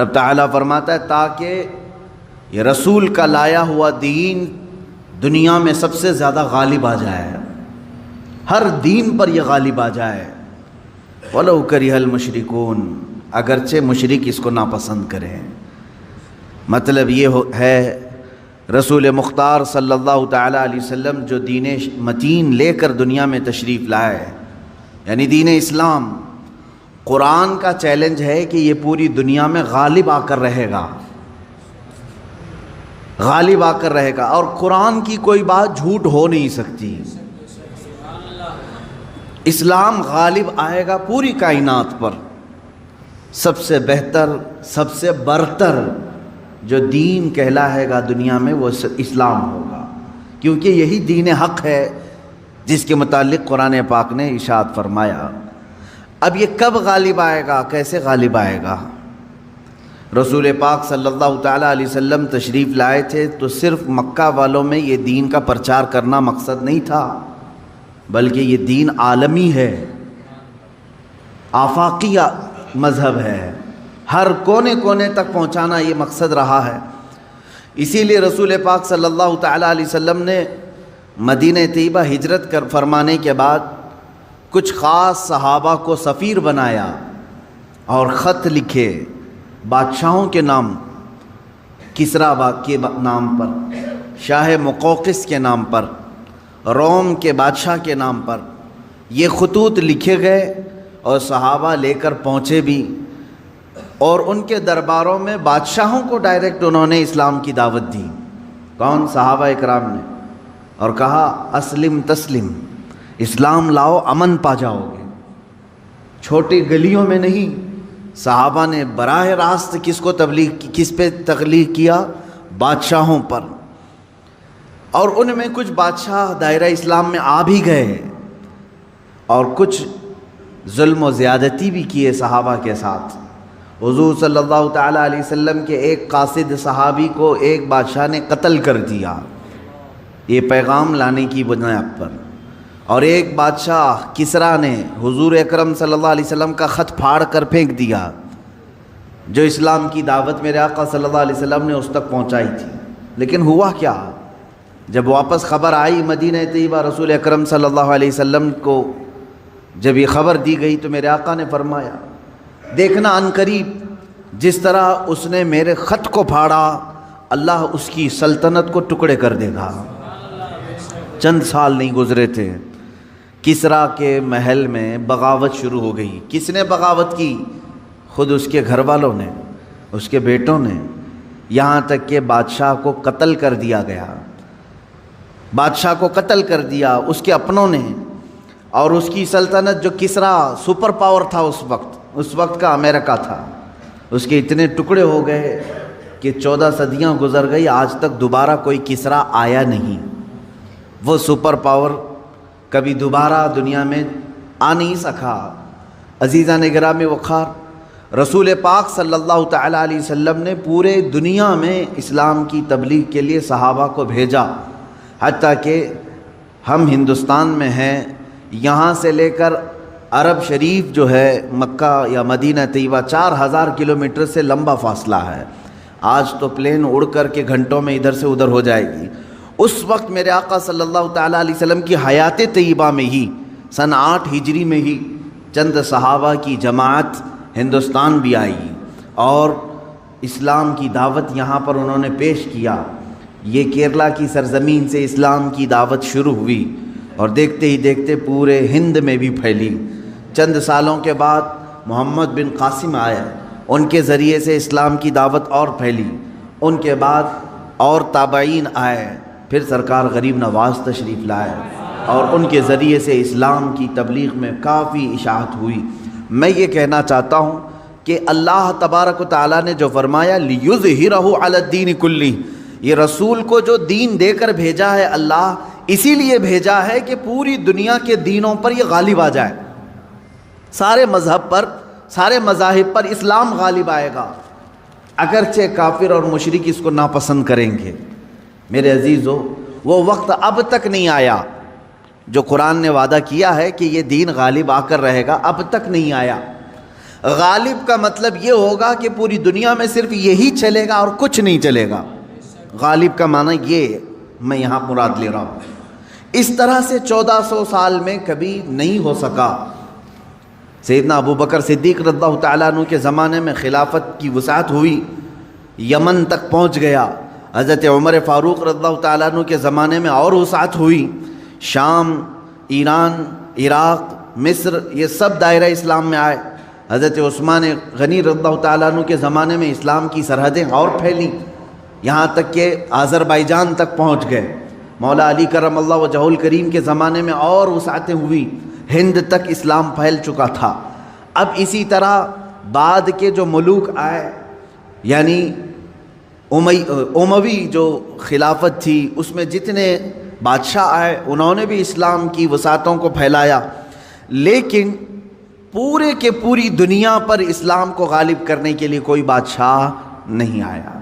رب تعالیٰ فرماتا ہے تاکہ یہ رسول کا لایا ہوا دین دنیا میں سب سے زیادہ غالب آ جائے، ہر دین پر یہ غالب آ جائے۔ وَلَوْ كَرِهَ الْمُشْرِكُونَ، اگرچہ مشرک اس کو ناپسند کریں۔ مطلب یہ ہے رسول مختار صلی اللہ تعالیٰ علیہ وسلم جو دین متین لے کر دنیا میں تشریف لائے، یعنی دین اسلام، قرآن کا چیلنج ہے کہ یہ پوری دنیا میں غالب آ کر رہے گا، غالب آ کر رہے گا، اور قرآن کی کوئی بات جھوٹ ہو نہیں سکتی۔ اسلام غالب آئے گا پوری کائنات پر۔ سب سے بہتر، سب سے برتر جو دین کہلائے گا دنیا میں وہ اسلام ہوگا، کیونکہ یہی دین حق ہے جس کے متعلق قرآن پاک نے ارشاد فرمایا۔ اب یہ کب غالب آئے گا، کیسے غالب آئے گا؟ رسول پاک صلی اللہ تعالیٰ علیہ وسلم تشریف لائے تھے تو صرف مکہ والوں میں یہ دین کا پرچار کرنا مقصد نہیں تھا، بلکہ یہ دین عالمی ہے، آفاقی مذہب ہے، ہر کونے کونے تک پہنچانا یہ مقصد رہا ہے۔ اسی لیے رسول پاک صلی اللہ تعالیٰ علیہ وسلم نے مدینہ طیبہ ہجرت فرمانے کے بعد کچھ خاص صحابہ کو سفیر بنایا اور خط لکھے بادشاہوں کے نام، کسریٰ کے نام پر، شاہ مقوقس کے نام پر، روم کے بادشاہ کے نام پر یہ خطوط لکھے گئے، اور صحابہ لے کر پہنچے بھی، اور ان کے درباروں میں بادشاہوں کو ڈائریکٹ انہوں نے اسلام کی دعوت دی۔ کون؟ صحابہ اکرام نے، اور کہا اسلم تسلم، اسلام لاؤ امن پا جاؤ گے۔ چھوٹی گلیوں میں نہیں، صحابہ نے براہ راست کس پہ تبلیغ کیا؟ بادشاہوں پر۔ اور ان میں کچھ بادشاہ دائرہ اسلام میں آ بھی گئے، اور کچھ ظلم و زیادتی بھی کیے صحابہ کے ساتھ۔ حضور صلی اللہ تعالیٰ علیہ وسلم کے ایک قاصد صحابی کو ایک بادشاہ نے قتل کر دیا، یہ پیغام لانے کی بنیاد پر، اور ایک بادشاہ کسریٰ نے حضور اکرم صلی اللہ علیہ وسلم کا خط پھاڑ کر پھینک دیا، جو اسلام کی دعوت میرے آقا صلی اللہ علیہ وسلم نے اس تک پہنچائی تھی۔ لیکن ہوا کیا؟ جب واپس خبر آئی مدینہ طیبہ، رسول اکرم صلی اللہ علیہ وسلم کو جب یہ خبر دی گئی تو میرے آقا نے فرمایا دیکھنا عنقریب جس طرح اس نے میرے خط کو پھاڑا، اللہ اس کی سلطنت کو ٹکڑے کر دے گا۔ چند سال نہیں گزرے تھے، کسریٰ کے محل میں بغاوت شروع ہو گئی۔ کس نے بغاوت کی؟ خود اس کے گھر والوں نے، اس کے بیٹوں نے، یہاں تک کہ بادشاہ کو قتل کر دیا گیا، بادشاہ کو قتل کر دیا اس کے اپنوں نے۔ اور اس کی سلطنت جو کسریٰ سپر پاور تھا اس وقت کا امریکہ تھا، اس کے اتنے ٹکڑے ہو گئے کہ 14 صدیاں گزر گئی، آج تک دوبارہ کوئی کسریٰ آیا نہیں۔ وہ سپر پاور کبھی دوبارہ دنیا میں آ نہیں سکا۔ عزیزان گرامی وقار، رسول پاک صلی اللہ تعالیٰ علیہ وسلم نے پورے دنیا میں اسلام کی تبلیغ کے لیے صحابہ کو بھیجا، حتیٰ کہ ہم ہندوستان میں ہیں، یہاں سے لے کر عرب شریف جو ہے مکہ یا مدینہ طیبہ 4000 کلومیٹر سے لمبا فاصلہ ہے۔ آج تو پلین اڑ کر کے گھنٹوں میں ادھر سے ادھر ہو جائے گی۔ اس وقت میرے آقا صلی اللہ تعالیٰ علیہ وسلم کی حیات طیبہ میں ہی سن 8 ہجری میں ہی چند صحابہ کی جماعت ہندوستان بھی آئی اور اسلام کی دعوت یہاں پر انہوں نے پیش کیا۔ یہ کیرلا کی سرزمین سے اسلام کی دعوت شروع ہوئی اور دیکھتے ہی دیکھتے پورے ہند میں بھی پھیلی۔ چند سالوں کے بعد محمد بن قاسم آئے، ان کے ذریعے سے اسلام کی دعوت اور پھیلی۔ ان کے بعد اور تابعین آئے، پھر سرکار غریب نواز تشریف لائے اور ان کے ذریعے سے اسلام کی تبلیغ میں کافی اشاعت ہوئی۔ میں یہ کہنا چاہتا ہوں کہ اللہ تبارک و تعالیٰ نے جو فرمایا لِيُظْهِرَهُ عَلَى الدِّينِ كُلِّهِ، یہ رسول کو جو دین دے کر بھیجا ہے اللہ، اسی لیے بھیجا ہے کہ پوری دنیا کے دینوں پر یہ غالب آ جائے، سارے مذہب پر، سارے مذاہب پر اسلام غالب آئے گا، اگرچہ کافر اور مشرک اس کو ناپسند کریں گے۔ میرے عزیزو، وہ وقت اب تک نہیں آیا جو قرآن نے وعدہ کیا ہے کہ یہ دین غالب آ کر رہے گا، اب تک نہیں آیا۔ غالب کا مطلب یہ ہوگا کہ پوری دنیا میں صرف یہی چلے گا اور کچھ نہیں چلے گا. غالب کا معنی یہ میں یہاں مراد لے رہا ہوں. اس طرح سے 1400 سال میں کبھی نہیں ہو سکا. سیدنا ابو بکر صدیق رضی اللہ تعالیٰ عنہ کے زمانے میں خلافت کی وسعت ہوئی, یمن تک پہنچ گیا. حضرت عمر فاروق رضی اللہ تعالیٰ عنہ کے زمانے میں اور وسعت ہوئی. شام, ایران, عراق, مصر, یہ سب دائرہ اسلام میں آئے. حضرت عثمان غنی رضی اللہ تعالیٰ عنہ کے زمانے میں اسلام کی سرحدیں اور پھیلیں, یہاں تک کہ آذربائیجان تک پہنچ گئے. مولا علی کرم اللہ وجہ الکریم کے زمانے میں اور وسعتیں ہوئی, ہند تک اسلام پھیل چکا تھا. اب اسی طرح بعد کے جو ملوک آئے, یعنی اموی جو خلافت تھی, اس میں جتنے بادشاہ آئے انہوں نے بھی اسلام کی وسعتوں کو پھیلایا, لیکن پورے کے پوری دنیا پر اسلام کو غالب کرنے کے لیے کوئی بادشاہ نہیں آیا.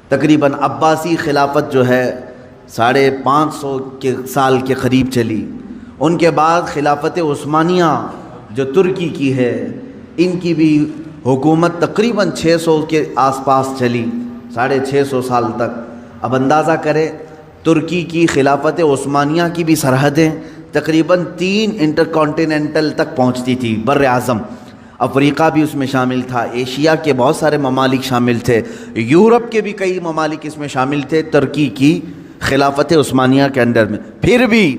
تقریباً عباسی خلافت جو ہے 550 سال کے قریب چلی. ان کے بعد خلافت عثمانیہ جو ترکی کی ہے, ان کی بھی حکومت تقریباً 600 کے آس پاس چلی, 650 سال تک. اب اندازہ کریں ترکی کی خلافت عثمانیہ کی بھی سرحدیں تقریباً 3 انٹرکانٹیننٹل تک پہنچتی تھی. بر اعظم افریقہ بھی اس میں شامل تھا, ایشیا کے بہت سارے ممالک شامل تھے, یورپ کے بھی کئی ممالک اس میں شامل تھے ترکی کی خلافت عثمانیہ کے انڈر میں. پھر بھی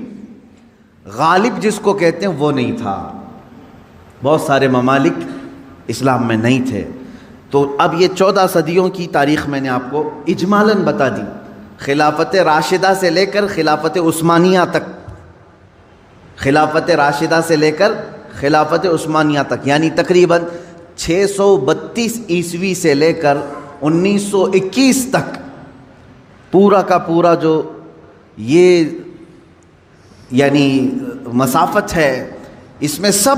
غالب جس کو کہتے ہیں وہ نہیں تھا. بہت سارے ممالک اسلام میں نہیں تھے. تو اب یہ 14 صدیوں کی تاریخ میں نے آپ کو اجمالاً بتا دی, خلافت راشدہ سے لے کر خلافت عثمانیہ تک, خلافت راشدہ سے لے کر خلافت عثمانیہ تک, یعنی تقریباً 632 عیسوی سے لے کر 1921 تک پورا کا پورا جو یہ یعنی مسافت ہے, اس میں سب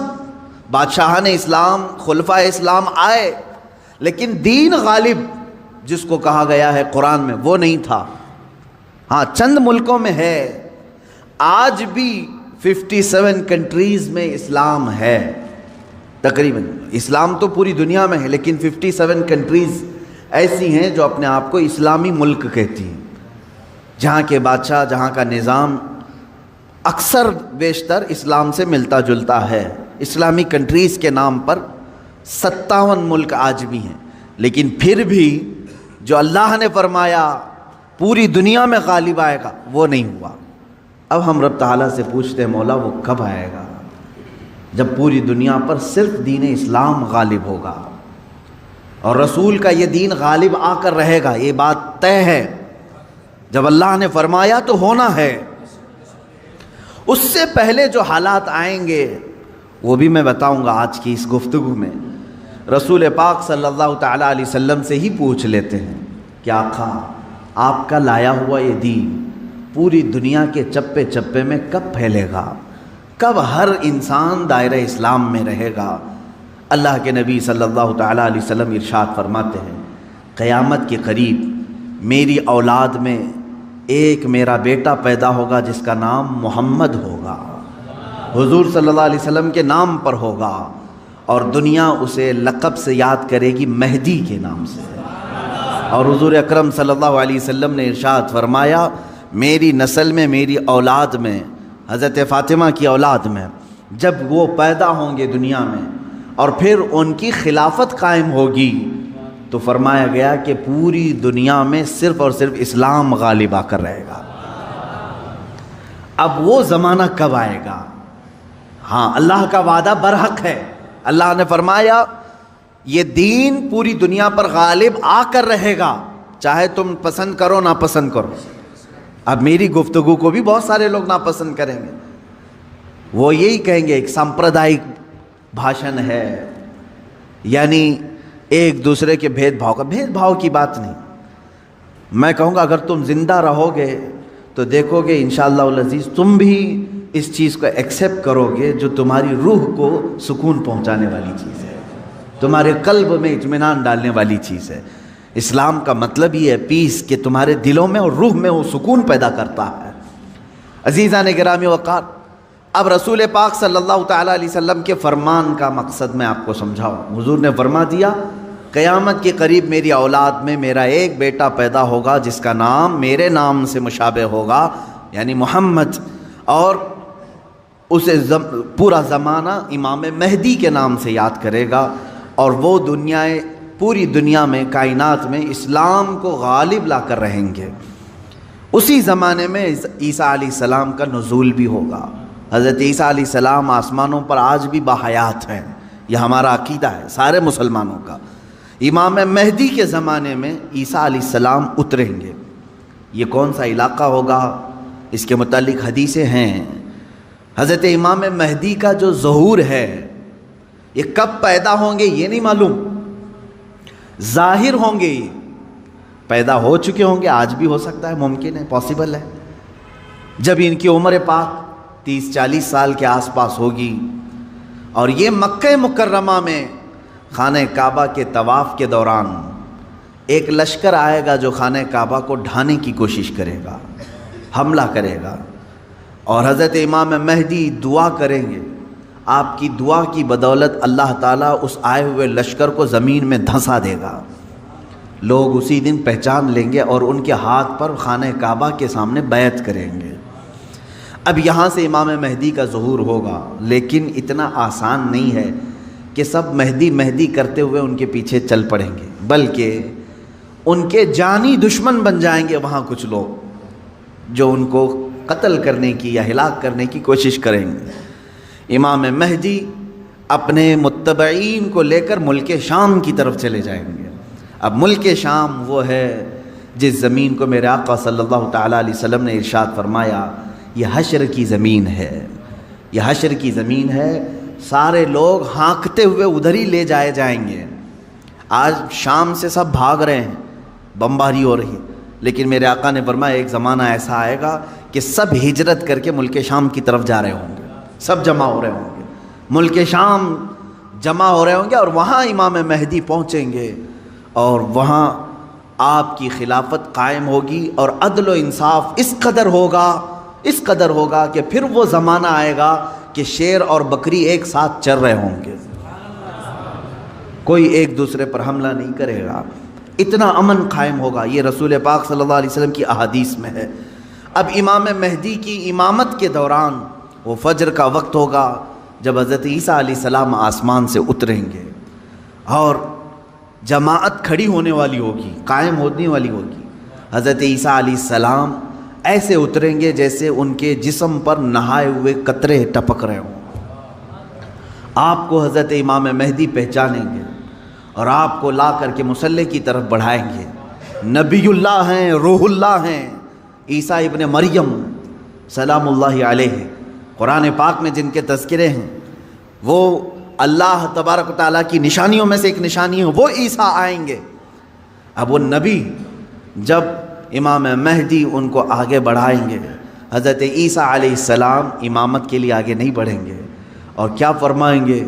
بادشاہان اسلام, خلفائے اسلام آئے, لیکن دین غالب جس کو کہا گیا ہے قرآن میں وہ نہیں تھا. ہاں چند ملکوں میں ہے, آج بھی 57 کنٹریز میں اسلام ہے. تقریباً اسلام تو پوری دنیا میں ہے, لیکن 57 کنٹریز ایسی ہیں جو اپنے آپ کو اسلامی ملک کہتی ہیں, جہاں کے بادشاہ, جہاں کا نظام اکثر بیشتر اسلام سے ملتا جلتا ہے. اسلامی کنٹریز کے نام پر 57 ملک آج بھی ہیں, لیکن پھر بھی جو اللہ نے فرمایا پوری دنیا میں غالب آئے گا وہ نہیں ہوا. اب ہم رب تعالیٰ سے پوچھتے ہیں مولا وہ کب آئے گا جب پوری دنیا پر صرف دین اسلام غالب ہوگا اور رسول کا یہ دین غالب آ کر رہے گا. یہ بات طے ہے, جب اللہ نے فرمایا تو ہونا ہے. اس سے پہلے جو حالات آئیں گے وہ بھی میں بتاؤں گا آج کی اس گفتگو میں. رسول پاک صلی اللہ تعالیٰ علیہ وسلم سے ہی پوچھ لیتے ہیں کہ آقا آپ کا لایا ہوا یہ دین پوری دنیا کے چپے چپے میں کب پھیلے گا, کب ہر انسان دائرہ اسلام میں رہے گا. اللہ کے نبی صلی اللہ تعالیٰ علیہ وسلم ارشاد فرماتے ہیں قیامت کے قریب میری اولاد میں ایک میرا بیٹا پیدا ہوگا جس کا نام محمد ہوگا, حضور صلی اللہ علیہ وسلم کے نام پر ہوگا, اور دنیا اسے لقب سے یاد کرے گی مہدی کے نام سے. اور حضور اکرم صلی اللہ علیہ وسلم نے ارشاد فرمایا میری نسل میں, میری اولاد میں, حضرت فاطمہ کی اولاد میں جب وہ پیدا ہوں گے دنیا میں اور پھر ان کی خلافت قائم ہوگی تو فرمایا گیا کہ پوری دنیا میں صرف اور صرف اسلام غالب آ کر رہے گا. اب وہ زمانہ کب آئے گا؟ ہاں اللہ کا وعدہ برحق ہے. اللہ نے فرمایا یہ دین پوری دنیا پر غالب آ کر رہے گا, چاہے تم پسند کرو نہ پسند کرو. اب میری گفتگو کو بھی بہت سارے لوگ ناپسند کریں گے, وہ یہی کہیں گے ایک سامپردائک بھاشن ہے, یعنی ایک دوسرے کے بھید بھاؤ کی بات نہیں. میں کہوں گا اگر تم زندہ رہو گے تو دیکھو گے انشاءاللہ العزیز تم بھی اس چیز کو ایکسیپٹ کرو گے جو تمہاری روح کو سکون پہنچانے والی چیز ہے, تمہارے قلب میں اطمینان ڈالنے والی چیز ہے. اسلام کا مطلب یہ ہے پیس, کہ تمہارے دلوں میں اور روح میں وہ سکون پیدا کرتا ہے. عزیزان گرامی وقار, اب رسول پاک صلی اللہ تعالیٰ علیہ وسلم کے فرمان کا مقصد میں آپ کو سمجھاؤں۔ حضور نے فرما دیا قیامت کے قریب میری اولاد میں میرا ایک بیٹا پیدا ہوگا جس کا نام میرے نام سے مشابہ ہوگا، یعنی محمد، اور اسے پورا زمانہ امام مہدی کے نام سے یاد کرے گا، اور وہ پوری دنیا میں کائنات میں اسلام کو غالب لا کر رہیں گے۔ اسی زمانے میں عیسیٰ علیہ السلام کا نزول بھی ہوگا۔ حضرت عیسیٰ علیہ السلام آسمانوں پر آج بھی باحیات ہیں، یہ ہمارا عقیدہ ہے سارے مسلمانوں کا۔ امام مہدی کے زمانے میں عیسیٰ علیہ السلام اتریں گے۔ یہ کون سا علاقہ ہوگا اس کے متعلق حدیثیں ہیں۔ حضرت امام مہدی کا جو ظہور ہے یہ کب پیدا ہوں گے یہ نہیں معلوم، ظاہر ہوں گے، یہ پیدا ہو چکے ہوں گے، آج بھی ہو سکتا ہے، ممکن ہے، پاسبل ہے، جب ان کی عمر پاک 30-40 سال کے آس پاس ہوگی، اور یہ مکہ مکرمہ میں خانہ کعبہ کے طواف کے دوران ایک لشکر آئے گا جو خانہ کعبہ کو ڈھانے کی کوشش کرے گا، حملہ کرے گا، اور حضرت امام مہدی دعا کریں گے۔ آپ کی دعا کی بدولت اللہ تعالیٰ اس آئے ہوئے لشکر کو زمین میں دھنسا دے گا، لوگ اسی دن پہچان لیں گے اور ان کے ہاتھ پر خانہ کعبہ کے سامنے بیعت کریں گے۔ اب یہاں سے امام مہدی کا ظہور ہوگا، لیکن اتنا آسان نہیں ہے کہ سب مہدی مہدی کرتے ہوئے ان کے پیچھے چل پڑیں گے، بلکہ ان کے جانی دشمن بن جائیں گے وہاں کچھ لوگ جو ان کو قتل کرنے کی یا ہلاک کرنے کی کوشش کریں گے۔ امام مہدی اپنے متبعین کو لے کر ملک شام کی طرف چلے جائیں گے۔ اب ملک شام وہ ہے جس زمین کو میرے آقا صلی اللہ تعالیٰ علیہ وسلم نے ارشاد فرمایا یہ حشر کی زمین ہے، یہ حشر کی زمین ہے، سارے لوگ ہانکتے ہوئے ادھر ہی لے جائے جائیں گے۔ آج شام سے سب بھاگ رہے ہیں، بمباری ہو رہی ہے، لیکن میرے آقا نے فرمایا ایک زمانہ ایسا آئے گا کہ سب ہجرت کر کے ملک شام کی طرف جا رہے ہوں گے، سب جمع ہو رہے ہوں گے، ملک شام جمع ہو رہے ہوں گے، اور وہاں امام مہدی پہنچیں گے، اور وہاں آپ کی خلافت قائم ہوگی، اور عدل و انصاف اس قدر ہوگا کہ پھر وہ زمانہ آئے گا کہ شیر اور بکری ایک ساتھ چر رہے ہوں گے، کوئی ایک دوسرے پر حملہ نہیں کرے گا، اتنا امن قائم ہوگا۔ یہ رسول پاک صلی اللہ علیہ وسلم کی احادیث میں ہے۔ اب امام مہدی کی امامت کے دوران وہ فجر کا وقت ہوگا جب حضرت عیسیٰ علیہ السلام آسمان سے اتریں گے، اور جماعت کھڑی ہونے والی ہوگی، قائم ہونے والی ہوگی۔ حضرت عیسیٰ علیہ السلام ایسے اتریں گے جیسے ان کے جسم پر نہائے ہوئے قطرے ٹپک رہے ہوں۔ آپ کو حضرت امام مہدی پہچانیں گے اور آپ کو لا کر کے مصلی کی طرف بڑھائیں گے۔ نبی اللہ ہیں، روح اللہ ہیں، عیسیٰ ابن مریم سلام اللہ علیہ، قرآن پاک میں جن کے تذکرے ہیں، وہ اللہ تبارک و تعالیٰ کی نشانیوں میں سے ایک نشانی ہے، وہ عیسیٰ آئیں گے۔ اب وہ نبی جب امام مہدی ان کو آگے بڑھائیں گے، حضرت عیسیٰ علیہ السلام امامت کے لیے آگے نہیں بڑھیں گے، اور کیا فرمائیں گے؟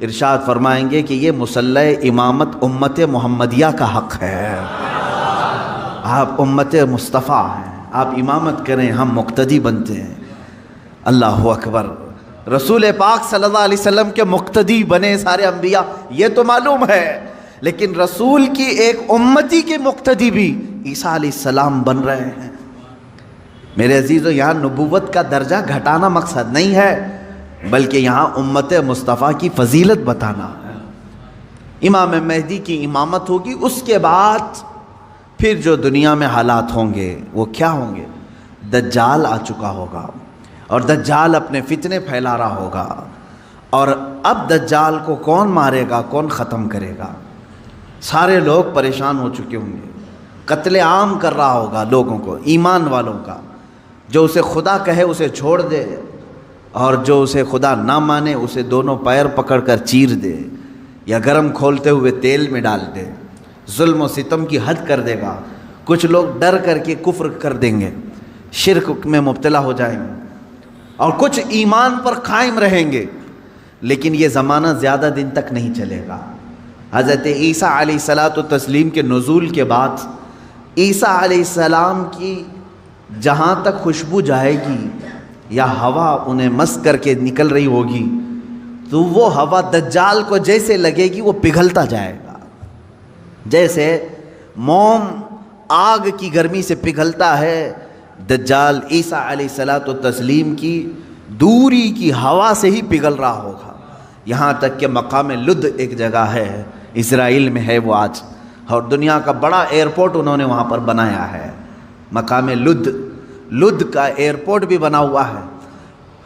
ارشاد فرمائیں گے کہ یہ مصلی امامت امت محمدیہ کا حق ہے، آپ امت مصطفیٰ ہیں، آپ امامت کریں، ہم مقتدی بنتے ہیں۔ اللہ اکبر، رسول پاک صلی اللہ علیہ وسلم کے مقتدی بنے سارے انبیاء، یہ تو معلوم ہے، لیکن رسول کی ایک امتی کے مقتدی بھی عیسیٰ علیہ السلام بن رہے ہیں۔ میرے عزیزو، یہاں نبوت کا درجہ گھٹانا مقصد نہیں ہے، بلکہ یہاں امت مصطفیٰ کی فضیلت بتانا ہے۔ امام مہدی کی امامت ہوگی، اس کے بعد پھر جو دنیا میں حالات ہوں گے وہ کیا ہوں گے؟ دجال آ چکا ہوگا، اور دجال اپنے فتنے پھیلا رہا ہوگا، اور اب دجال کو کون مارے گا، کون ختم کرے گا؟ سارے لوگ پریشان ہو چکے ہوں گے، قتل عام کر رہا ہوگا لوگوں کو، ایمان والوں کا، جو اسے خدا کہے اسے چھوڑ دے، اور جو اسے خدا نہ مانے اسے دونوں پیر پکڑ کر چیر دے، یا گرم کھولتے ہوئے تیل میں ڈال دے، ظلم و ستم کی حد کر دے گا۔ کچھ لوگ ڈر کر کے کفر کر دیں گے، شرک میں مبتلا ہو جائیں گے، اور کچھ ایمان پر قائم رہیں گے، لیکن یہ زمانہ زیادہ دن تک نہیں چلے گا۔ حضرت عیسیٰ علیہ الصلاۃ والتسلیم کے نزول کے بعد عیسیٰ علیہ السلام کی جہاں تک خوشبو جائے گی، یا ہوا انہیں مس کر کے نکل رہی ہوگی تو وہ ہوا دجال کو جیسے لگے گی وہ پگھلتا جائے گا، جیسے موم آگ کی گرمی سے پگھلتا ہے، دجال عیسیٰ علیہ الصلاۃ والتسلیم کی دوری کی ہوا سے ہی پگھل رہا ہوگا، یہاں تک کہ مقام لد ایک جگہ ہے اسرائیل میں ہے وہ آج، اور دنیا کا بڑا ایئرپورٹ انہوں نے وہاں پر بنایا ہے، مقام لد کا ایئرپورٹ بھی بنا ہوا ہے،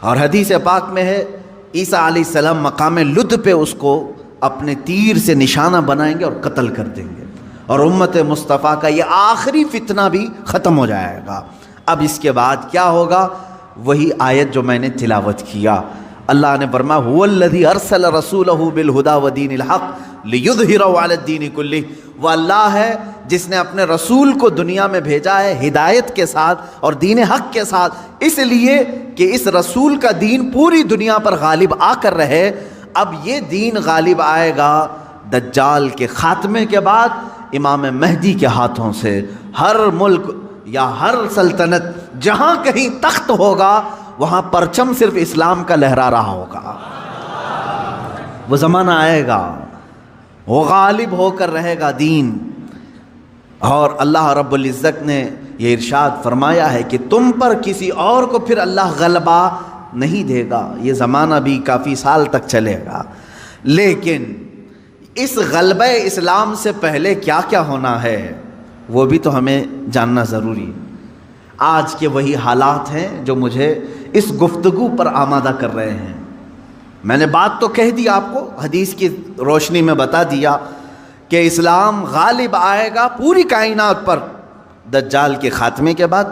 اور حدیث پاک میں ہے عیسیٰ علیہ السلام مقام لد پہ اس کو اپنے تیر سے نشانہ بنائیں گے اور قتل کر دیں گے، اور امت مصطفیٰ کا یہ آخری فتنہ بھی ختم ہو جائے گا۔ اب اس کے بعد کیا ہوگا؟ وہی آیت جو میں نے تلاوت کیا، اللہ نے فرمایا هو الذی ارسل رسولہ بالہدی ودین الحق لیظہرہ علی الدین کلہ، وہ اللہ ہے جس نے اپنے رسول کو دنیا میں بھیجا ہے ہدایت کے ساتھ اور دین حق کے ساتھ، اس لیے کہ اس رسول کا دین پوری دنیا پر غالب آ کر رہے۔ اب یہ دین غالب آئے گا دجال کے خاتمے کے بعد امام مہدی کے ہاتھوں سے، ہر ملک یا ہر سلطنت جہاں کہیں تخت ہوگا وہاں پرچم صرف اسلام کا لہرا رہا ہوگا، وہ زمانہ آئے گا، وہ غالب ہو کر رہے گا دین۔ اور اللہ رب العزت نے یہ ارشاد فرمایا ہے کہ تم پر کسی اور کو پھر اللہ غلبہ نہیں دے گا، یہ زمانہ بھی کافی سال تک چلے گا، لیکن اس غلبہ اسلام سے پہلے کیا کیا ہونا ہے وہ بھی تو ہمیں جاننا ضروری ہے۔ آج کے وہی حالات ہیں جو مجھے اس گفتگو پر آمادہ کر رہے ہیں۔ میں نے بات تو کہہ دی، آپ کو حدیث کی روشنی میں بتا دیا کہ اسلام غالب آئے گا پوری کائنات پر دجال کے خاتمے کے بعد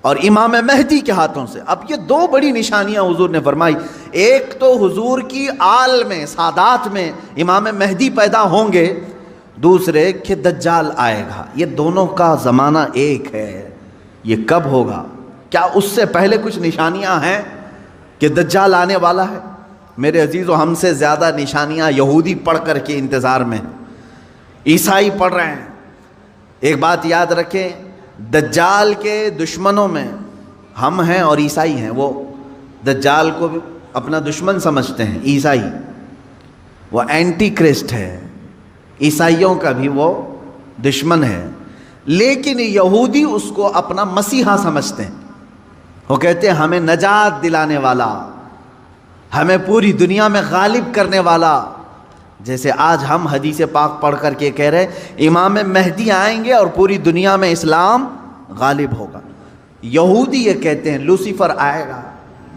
اور امام مہدی کے ہاتھوں سے۔ اب یہ دو بڑی نشانیاں حضور نے فرمائی، ایک تو حضور کی آل میں سادات میں امام مہدی پیدا ہوں گے، دوسرے کہ دجال آئے گا، یہ دونوں کا زمانہ ایک ہے۔ یہ کب ہوگا؟ کیا اس سے پہلے کچھ نشانیاں ہیں کہ دجال آنے والا ہے؟ میرے عزیزو، ہم سے زیادہ نشانیاں یہودی پڑھ کر کے انتظار میں ہیں، عیسائی پڑھ رہے ہیں۔ ایک بات یاد رکھیں، دجال کے دشمنوں میں ہم ہیں اور عیسائی ہیں۔ وہ دجال کو اپنا دشمن سمجھتے ہیں عیسائی، وہ اینٹی کرسٹ ہے، عیسائیوں کا بھی وہ دشمن ہے، لیکن یہودی اس کو اپنا مسیحا سمجھتے ہیں۔ وہ کہتے ہیں ہمیں نجات دلانے والا، ہمیں پوری دنیا میں غالب کرنے والا، جیسے آج ہم حدیث پاک پڑھ کر کے کہہ رہے ہیں امام مہدی آئیں گے اور پوری دنیا میں اسلام غالب ہوگا۔ یہودی یہ کہتے ہیں لوسیفر آئے گا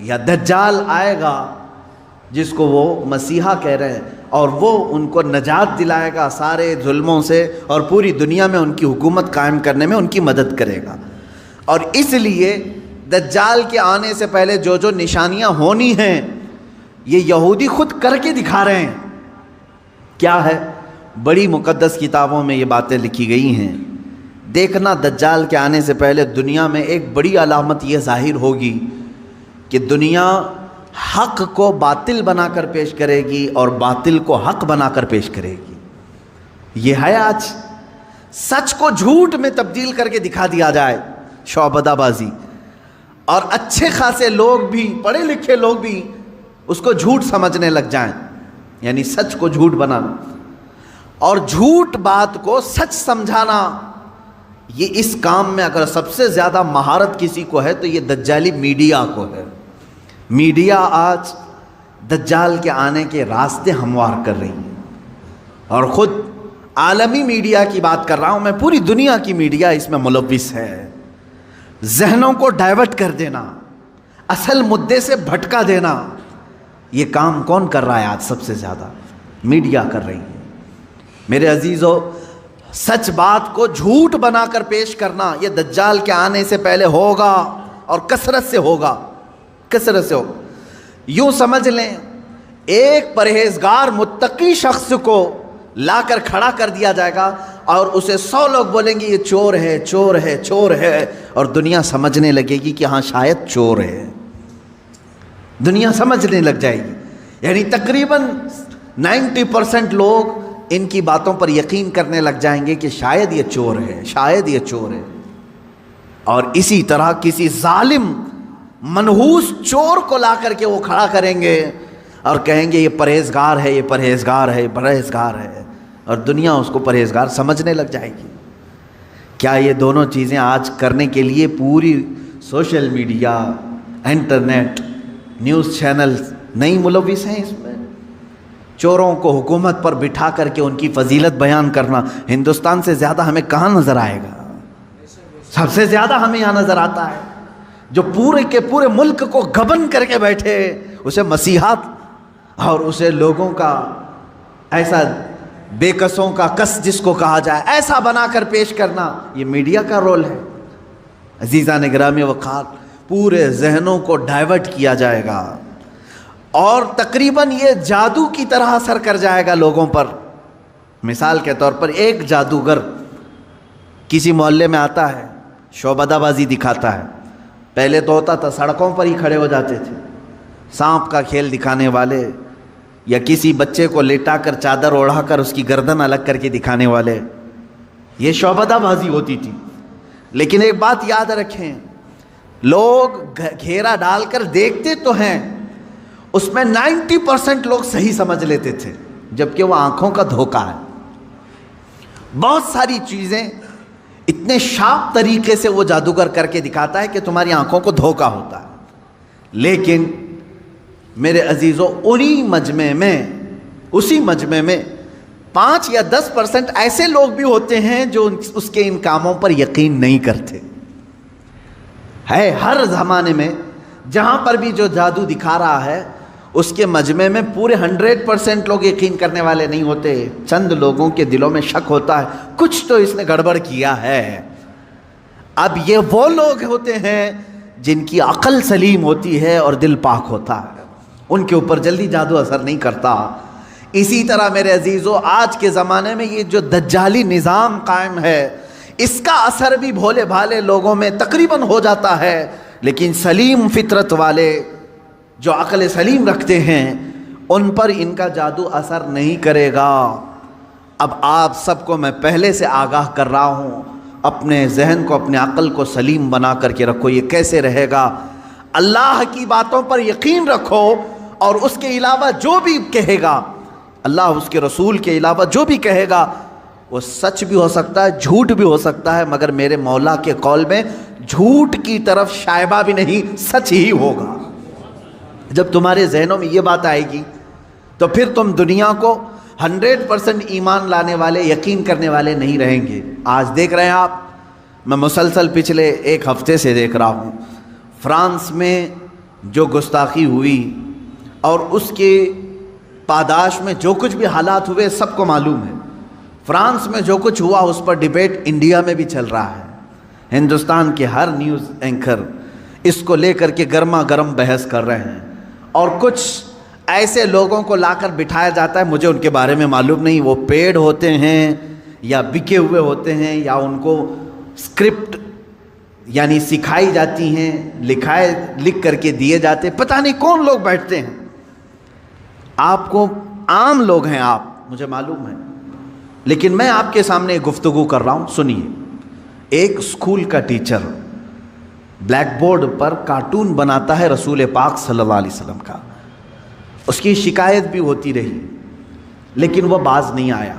یا دجال آئے گا، جس کو وہ مسیحا کہہ رہے ہیں، اور وہ ان کو نجات دلائے گا سارے ظلموں سے اور پوری دنیا میں ان کی حکومت قائم کرنے میں ان کی مدد کرے گا۔ اور اس لیے دجال کے آنے سے پہلے جو جو نشانیاں ہونی ہیں یہ یہودی خود کر کے دکھا رہے ہیں۔ کیا ہے؟ بڑی مقدس کتابوں میں یہ باتیں لکھی گئی ہیں۔ دیکھنا دجال کے آنے سے پہلے دنیا میں ایک بڑی علامت یہ ظاہر ہوگی کہ دنیا حق کو باطل بنا کر پیش کرے گی اور باطل کو حق بنا کر پیش کرے گی۔ یہ ہے آج، سچ کو جھوٹ میں تبدیل کر کے دکھا دیا جائے، شعبدہ بازی، اور اچھے خاصے لوگ بھی، پڑھے لکھے لوگ بھی اس کو جھوٹ سمجھنے لگ جائیں، یعنی سچ کو جھوٹ بنانا اور جھوٹ بات کو سچ سمجھانا۔ یہ اس کام میں اگر سب سے زیادہ مہارت کسی کو ہے تو یہ دجالی میڈیا کو ہے۔ میڈیا آج دجال کے آنے کے راستے ہموار کر رہی ہے، اور خود عالمی میڈیا کی بات کر رہا ہوں میں، پوری دنیا کی میڈیا اس میں ملوث ہے۔ ذہنوں کو ڈائیورٹ کر دینا، اصل مدعے سے بھٹکا دینا، یہ کام کون کر رہا ہے آج؟ سب سے زیادہ میڈیا کر رہی ہے۔ میرے عزیزو، سچ بات کو جھوٹ بنا کر پیش کرنا یہ دجال کے آنے سے پہلے ہوگا، اور کثرت سے ہوگا، کثرت سے ہوگا۔ یوں سمجھ لیں ایک پرہیزگار متقی شخص کو لا کر کھڑا کر دیا جائے گا اور اسے 100 لوگ بولیں گے یہ چور ہے، چور ہے، چور ہے، اور دنیا سمجھنے لگے گی کہ ہاں شاید چور ہے، دنیا سمجھنے لگ جائے گی۔ یعنی تقریباً 90% لوگ ان کی باتوں پر یقین کرنے لگ جائیں گے کہ شاید یہ چور ہے، شاید یہ چور ہے۔ اور اسی طرح کسی ظالم منحوس چور کو لا کر کے وہ کھڑا کریں گے اور کہیں گے یہ پرہیزگار ہے، یہ پرہیزگار ہے، یہ پرہیزگار ہے، اور دنیا اس کو پرہیزگار سمجھنے لگ جائے گی۔ کیا یہ دونوں چیزیں آج کرنے کے لیے پوری social media, internet, news channels نہیں ملوث ہیں اس میں؟ چوروں کو حکومت پر بٹھا کر کے ان کی فضیلت بیان کرنا ہندوستان سے زیادہ ہمیں کہاں نظر آئے گا؟ سب سے زیادہ ہمیں یہاں نظر آتا ہے جو پورے کے پورے ملک کو گبن کر کے بیٹھے، اسے مسیحات اور اسے لوگوں کا ایسا بے کسوں کا کس جس کو کہا جائے ایسا بنا کر پیش کرنا، یہ میڈیا کا رول ہے۔ عزیزان گرامی وقار، پورے ذہنوں کو ڈائیورٹ کیا جائے گا اور تقریباً یہ جادو کی طرح اثر کر جائے گا لوگوں پر۔ مثال کے طور پر ایک جادوگر کسی محلے میں آتا ہے، شعبدہ بازی دکھاتا ہے۔ پہلے تو ہوتا تھا سڑکوں پر ہی کھڑے ہو جاتے تھے، سانپ کا کھیل دکھانے والے، یا کسی بچے کو لیٹا کر چادر اوڑھا کر اس کی گردن الگ کر کے دکھانے والے، یہ شعبدہ بازی ہوتی تھی۔ لیکن ایک بات یاد رکھیں، لوگ گھیرا ڈال کر دیکھتے تو ہیں، اس میں 90% لوگ صحیح سمجھ لیتے تھے، جبکہ وہ آنکھوں کا دھوکہ ہے۔ بہت ساری چیزیں اتنے شارپ طریقے سے وہ جادوگر کر کے دکھاتا ہے کہ تمہاری آنکھوں کو دھوکہ ہوتا ہے۔ لیکن میرے عزیزوں، اسی مجمع میں 5 یا 10% ایسے لوگ بھی ہوتے ہیں جو اس کے ان کاموں پر یقین نہیں کرتے۔ ہے ہر زمانے میں جہاں پر بھی جو جادو دکھا رہا ہے اس کے مجمع میں پورے 100% لوگ یقین کرنے والے نہیں ہوتے، چند لوگوں کے دلوں میں شک ہوتا ہے کچھ تو اس نے گڑبڑ کیا ہے۔ اب یہ وہ لوگ ہوتے ہیں جن کی عقل سلیم ہوتی ہے اور دل پاک ہوتا ہے، ان کے اوپر جلدی جادو اثر نہیں کرتا۔ اسی طرح میرے عزیزو، آج کے زمانے میں یہ جو دجالی نظام قائم ہے، اس کا اثر بھی بھولے بھالے لوگوں میں تقریباً ہو جاتا ہے، لیکن سلیم فطرت والے جو عقل سلیم رکھتے ہیں ان پر ان کا جادو اثر نہیں کرے گا۔ اب آپ سب کو میں پہلے سے آگاہ کر رہا ہوں، اپنے ذہن کو، اپنے عقل کو سلیم بنا کر کے رکھو۔ یہ کیسے رہے گا؟ اللہ کی باتوں پر یقین رکھو، اور اس کے علاوہ جو بھی کہے گا، اللہ اس کے رسول کے علاوہ جو بھی کہے گا وہ سچ بھی ہو سکتا ہے، جھوٹ بھی ہو سکتا ہے، مگر میرے مولا کے قول میں جھوٹ کی طرف شائبہ بھی نہیں، سچ ہی ہوگا۔ جب تمہارے ذہنوں میں یہ بات آئے گی تو پھر تم دنیا کو 100% ایمان لانے والے، یقین کرنے والے نہیں رہیں گے۔ آج دیکھ رہے ہیں آپ، میں مسلسل پچھلے 1 ہفتے سے دیکھ رہا ہوں، فرانس میں جو گستاخی ہوئی اور اس کے پاداش میں جو کچھ بھی حالات ہوئے سب کو معلوم ہے۔ فرانس میں جو کچھ ہوا اس پر ڈیبیٹ انڈیا میں بھی چل رہا ہے۔ ہندوستان کے ہر نیوز اینکر اس کو لے کر کے گرما گرم بحث کر رہے ہیں، اور کچھ ایسے لوگوں کو لا کر بٹھایا جاتا ہے، مجھے ان کے بارے میں معلوم نہیں، وہ پیڈ ہوتے ہیں یا بکے ہوئے ہوتے ہیں، یا ان کو اسکرپٹ یعنی سکھائی جاتی ہیں، لکھ کر کے دیے جاتے، پتہ نہیں کون لوگ بیٹھتے ہیں۔ آپ کو عام لوگ ہیں آپ، مجھے معلوم ہے، لیکن میں آپ کے سامنے گفتگو کر رہا ہوں، سنیے۔ ایک اسکول کا ٹیچر بلیک بورڈ پر کارٹون بناتا ہے رسول پاک صلی اللہ علیہ وسلم کا، اس کی شکایت بھی ہوتی رہی لیکن وہ باز نہیں آیا،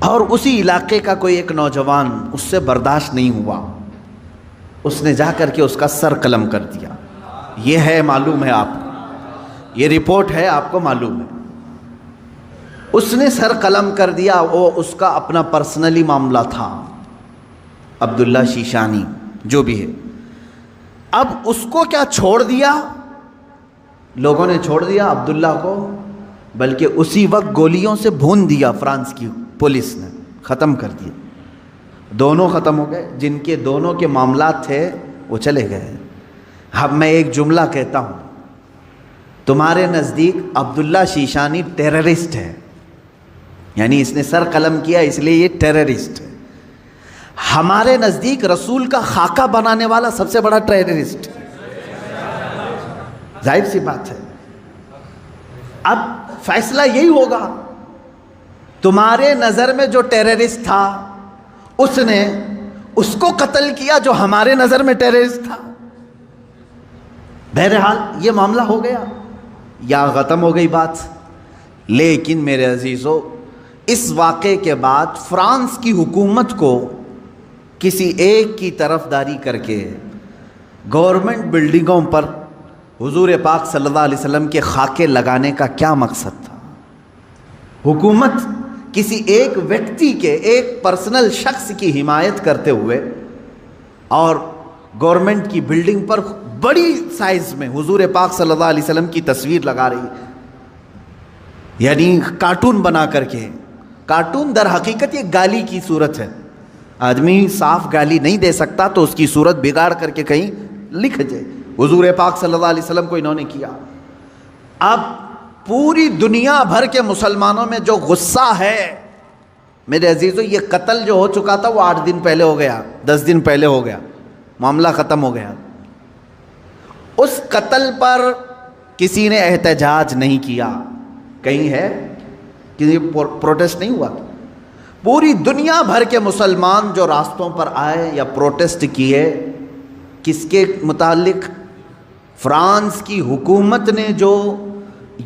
اور اسی علاقے کا کوئی ایک نوجوان اس سے برداشت نہیں ہوا، اس نے جا کر کے اس کا سر قلم کر دیا۔ یہ ہے، معلوم ہے آپ کو، یہ رپورٹ ہے، آپ کو معلوم ہے۔ اس نے سر قلم کر دیا، وہ اس کا اپنا پرسنلی معاملہ تھا، عبداللہ شیشانی جو بھی ہے۔ اب اس کو کیا چھوڑ دیا؟ لوگوں نے چھوڑ دیا عبداللہ کو، بلکہ اسی وقت گولیوں سے بھون دیا فرانس کی پولیس نے، ختم کر دیا۔ دونوں ختم ہو گئے، جن کے دونوں کے معاملات تھے وہ چلے گئے۔ اب میں ایک جملہ کہتا ہوں، تمہارے نزدیک عبداللہ شیشانی ٹیررسٹ ہے، یعنی اس نے سر قلم کیا اس لیے یہ ٹیررسٹ ہے۔ ہمارے نزدیک رسول کا خاکہ بنانے والا سب سے بڑا ٹیررسٹ، ظاہر سی بات ہے۔ اب فیصلہ یہی ہوگا، تمہارے نظر میں جو ٹیررسٹ تھا اس نے اس کو قتل کیا جو ہمارے نظر میں ٹیررسٹ تھا۔ بہرحال یہ معاملہ ہو گیا یا ختم ہو گئی بات. لیکن میرے عزیزو، اس واقعے کے بعد فرانس کی حکومت کو کسی ایک کی طرفداری کر کے گورنمنٹ بلڈنگوں پر حضور پاک صلی اللہ علیہ وسلم کے خاکے لگانے کا کیا مقصد تھا؟ حکومت کسی ایک ویکتی کے، ایک پرسنل شخص کی حمایت کرتے ہوئے اور گورنمنٹ کی بلڈنگ پر بڑی سائز میں حضور پاک صلی اللہ علیہ وسلم کی تصویر لگا رہی ہے، یعنی کارٹون بنا کر کے. کارٹون در حقیقت یہ گالی کی صورت ہے. آدمی صاف گالی نہیں دے سکتا تو اس کی صورت بگاڑ کر کے کہیں لکھ جائے. حضور پاک صلی اللہ علیہ وسلم کو انہوں نے کیا. اب پوری دنیا بھر کے مسلمانوں میں جو غصہ ہے میرے عزیزو، یہ قتل جو ہو چکا تھا وہ 8 دن پہلے ہو گیا، 10 دن پہلے ہو گیا، معاملہ ختم ہو گیا. اس قتل پر کسی نے احتجاج نہیں کیا. کہیں ہے کہ پروٹیسٹ نہیں ہوا. پوری دنیا بھر کے مسلمان جو راستوں پر آئے یا پروٹیسٹ کیے، کس کے متعلق؟ فرانس کی حکومت نے جو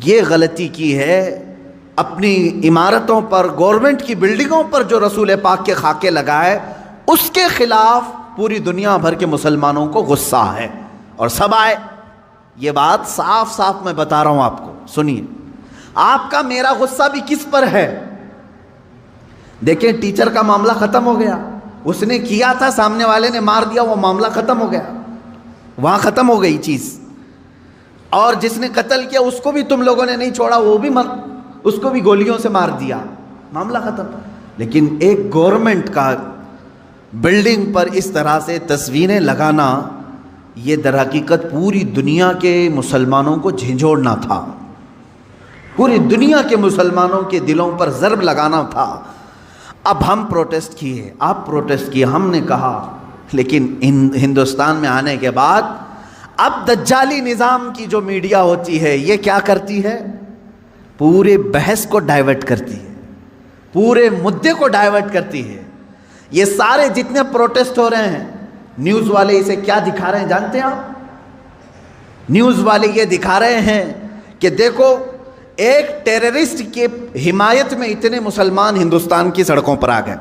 یہ غلطی کی ہے، اپنی عمارتوں پر، گورنمنٹ کی بلڈنگوں پر جو رسول پاک کے خاکے لگائے، اس کے خلاف پوری دنیا بھر کے مسلمانوں کو غصہ ہے اور سب آئے. یہ بات صاف صاف میں بتا رہا ہوں آپ کو، سنیے. آپ کا میرا غصہ بھی کس پر ہے؟ دیکھیں، ٹیچر کا معاملہ ختم ہو گیا، اس نے کیا تھا، سامنے والے نے مار دیا، وہ معاملہ ختم ہو گیا، وہاں ختم ہو گئی چیز. اور جس نے قتل کیا اس کو بھی تم لوگوں نے نہیں چھوڑا، وہ بھی اس کو بھی گولیوں سے مار دیا، معاملہ ختم. لیکن ایک گورنمنٹ کا بلڈنگ پر اس طرح سے تصویریں لگانا، یہ در حقیقت پوری دنیا کے مسلمانوں کو جھنجھوڑنا تھا، پوری دنیا کے مسلمانوں کے دلوں پر ضرب لگانا تھا. اب ہم پروٹیسٹ کیے، آپ پروٹیسٹ کیے، ہم نے کہا. لیکن ہندوستان میں آنے کے بعد اب دجالی نظام کی جو میڈیا ہوتی ہے، یہ کیا کرتی ہے؟ پورے بحث کو ڈائیورٹ کرتی ہے، پورے مدے کو ڈائیورٹ کرتی ہے. یہ سارے جتنے پروٹیسٹ ہو رہے ہیں، نیوز والے اسے کیا دکھا رہے ہیں جانتے ہیں آپ؟ نیوز والے یہ دکھا رہے ہیں کہ دیکھو، ایک ٹیررسٹ کی حمایت میں اتنے مسلمان ہندوستان کی سڑکوں پر آ گئے.